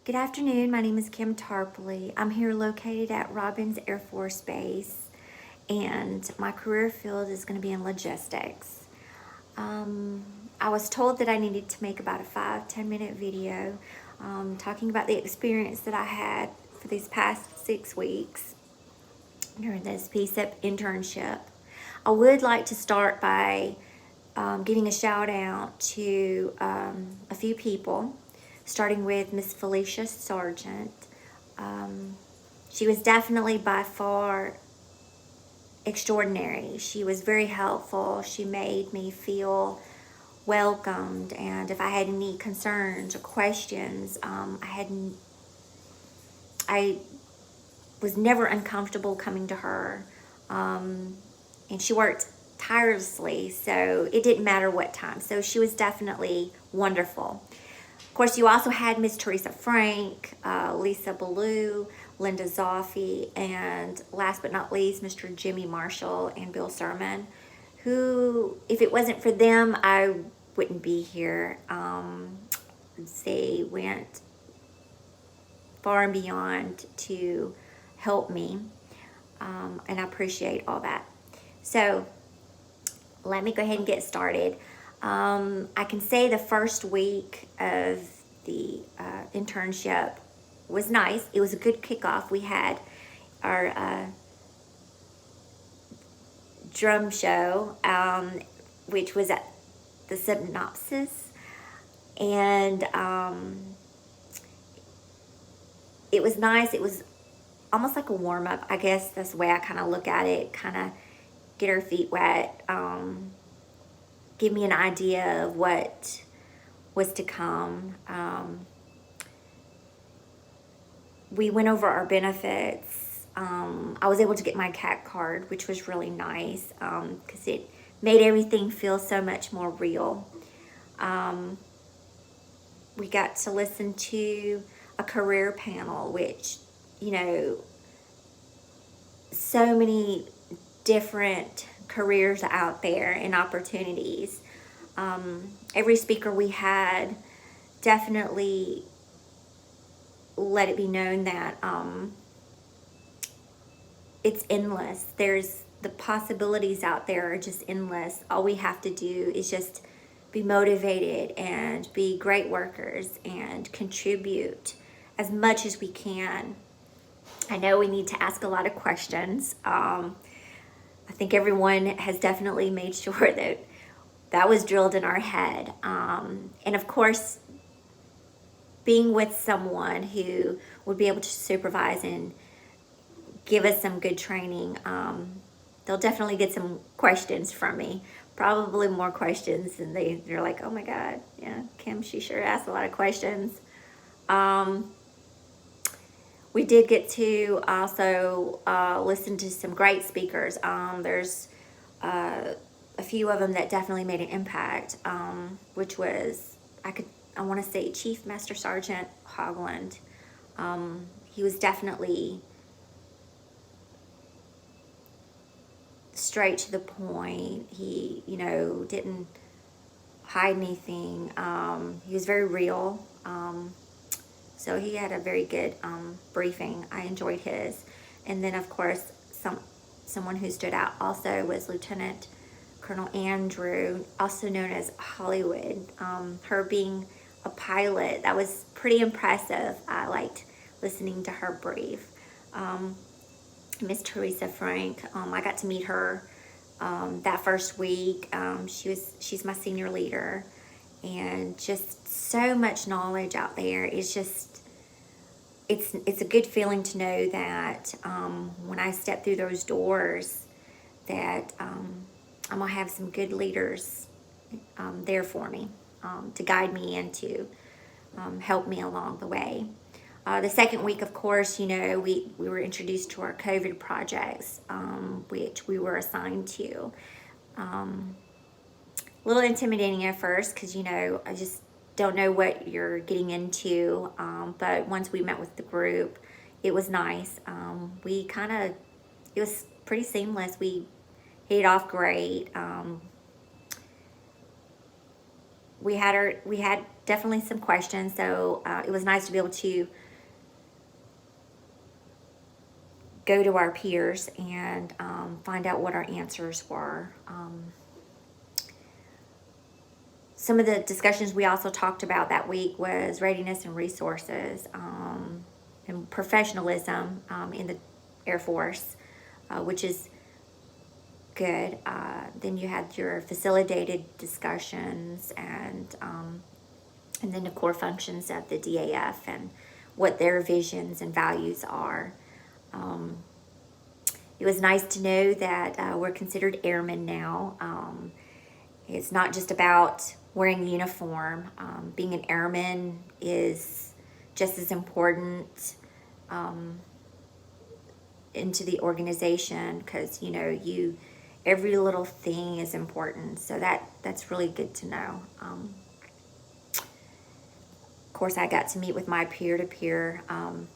Good afternoon. My name is Kim Tarpley. I'm here located at Robbins Air Force Base, and my career field is going to be in logistics. Um, I was told that I needed to make about a 5-10 minute video talking about the experience that I had for these past 6 weeks during this PCIP internship. I would like to start by giving a shout out to a few people, starting with Miss Felicia Sargent. Um, she was definitely by far extraordinary. She was very helpful. She made me feel welcomed, and if I had any concerns or questions, I was never uncomfortable coming to her. And she worked tirelessly, so it didn't matter what time. So she was definitely wonderful. Of course, you also had Miss Teresa Frank, Lisa Ballou, Linda Zoffi, and last but not least, Mr. Jimmy Marshall and Bill Sermon, who, if it wasn't for them, I wouldn't be here. They went far and beyond to help me, and I appreciate all that. So let me go ahead and get started. I can say the first week of the internship was nice. It was a good kickoff. We had our drum show, which was at the Synopsis, and it was nice. It was almost like a warm-up. I guess that's the way I kind of look at it, kind of get our feet wet, give me an idea of what was to come. We went over our benefits. I was able to get my CAC card, which was really nice because it made everything feel so much more real. We got to listen to a career panel, which, so many different careers out there and opportunities. Every speaker we had definitely let it be known that it's endless. There's the possibilities out there are just endless. All we have to do is just be motivated and be great workers and contribute as much as we can. I know we need to ask a lot of questions. I think everyone has definitely made sure that that was drilled in our head. And of course, being with someone who would be able to supervise and give us some good training, they'll definitely get some questions from me. Probably more questions, and they're like, oh my God, yeah, Kim, she sure asked a lot of questions. We did get to also listen to some great speakers. There's a few of them that definitely made an impact, which was, I want to say Chief Master Sergeant Hogland. He was definitely straight to the point. He, didn't hide anything. He was very real. So he had a very good briefing. I enjoyed his. And then, of course, someone who stood out also was Lieutenant Colonel Andrew, also known as Hollywood. Her being a pilot, that was pretty impressive. I liked listening to her brief. Miss Teresa Frank, I got to meet her that first week. She's my senior leader, and just so much knowledge out there. It's a good feeling to know that when I step through those doors, that I'm gonna have some good leaders there for me to guide me and to help me along the way. The second week, of course, we were introduced to our COVID projects, which we were assigned to. A little intimidating at first because, I just don't know what you're getting into. But once we met with the group, it was nice. It was pretty seamless. We hit it off great. We had definitely some questions. So it was nice to be able to go to our peers and find out what our answers were. Some of the discussions we also talked about that week was readiness and resources, and professionalism in the Air Force, which is good. Then you had your facilitated discussions, and then the core functions of the DAF and what their visions and values are. It was nice to know that we're considered airmen now. It's not just about wearing a uniform. Being an airman is just as important into the organization, because every little thing is important. So that's really good to know. Of course, I got to meet with my peer-to-peer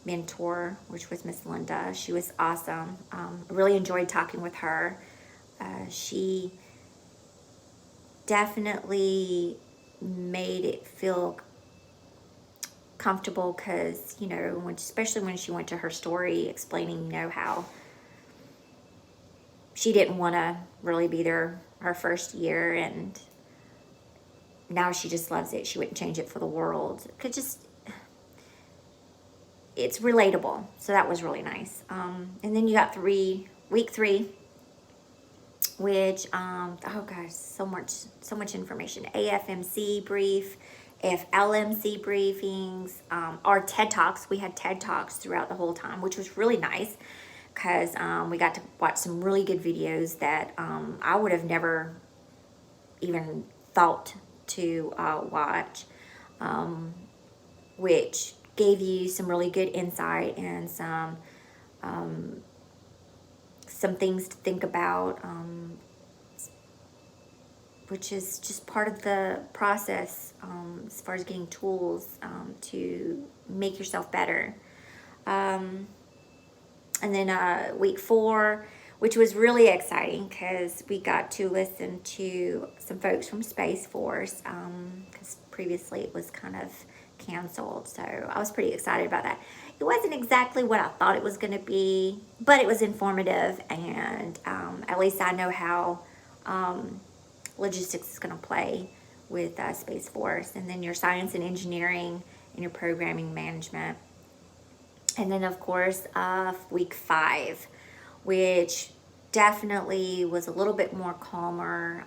mentor, which was Miss Linda. She was awesome. I really enjoyed talking with her. She definitely made it feel comfortable, because especially when she went to her story explaining how she didn't want to really be there her first year, and now she just loves it. She wouldn't change it for the world. It's relatable. So that was really nice. And then you got week 3, which, oh gosh, so much information. AFMC brief, FLMC briefings, our TED Talks. We had TED Talks throughout the whole time, which was really nice, because we got to watch some really good videos that I would have never even thought to watch, which gave you some really good insight and some things to think about, which is just part of the process as far as getting tools to make yourself better. And then week 4, which was really exciting, because we got to listen to some folks from Space Force, because previously it was kind of canceled. So I was pretty excited about that. It wasn't exactly what I thought it was going to be, but it was informative, and at least I know how logistics is going to play with Space Force. And then your science and engineering and your programming management. And then, of course, week 5, which definitely was a little bit more calmer.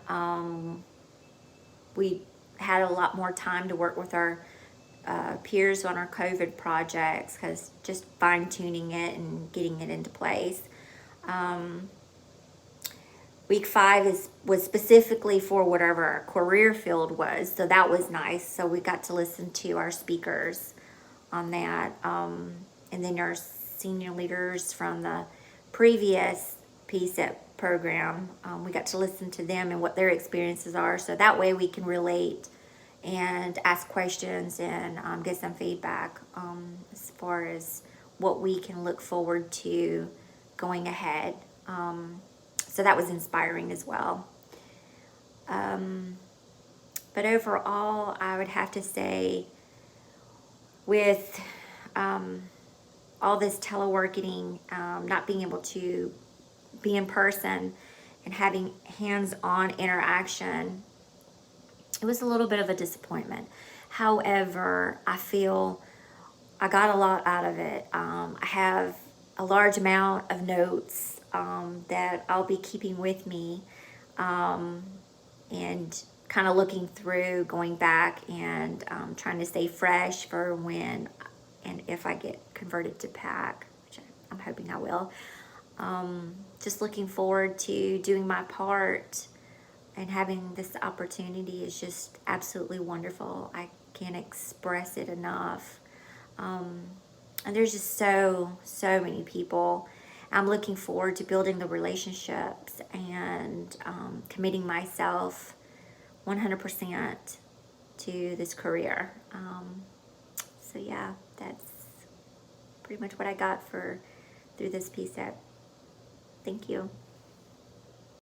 We had a lot more time to work with our peers on our COVID projects, because just fine-tuning it and getting it into place. Week 5 was specifically for whatever our career field was, so that was nice. So we got to listen to our speakers on that. And then our senior leaders from the previous PCIP program, we got to listen to them and what their experiences are, so that way we can relate and ask questions and get some feedback as far as what we can look forward to going ahead. So that was inspiring as well. But overall, I would have to say, with all this teleworking, not being able to be in person and having hands-on interaction, it was a little bit of a disappointment. However, I feel I got a lot out of it. I have a large amount of notes that I'll be keeping with me, and kind of looking through, going back, and trying to stay fresh for when and if I get converted to PAC, which I'm hoping I will. Just looking forward to doing my part, and having this opportunity is just absolutely wonderful. I can't express it enough. And there's just so many people. I'm looking forward to building the relationships and committing myself 100% to this career. So yeah, that's pretty much what I got through this PCIP. Thank you.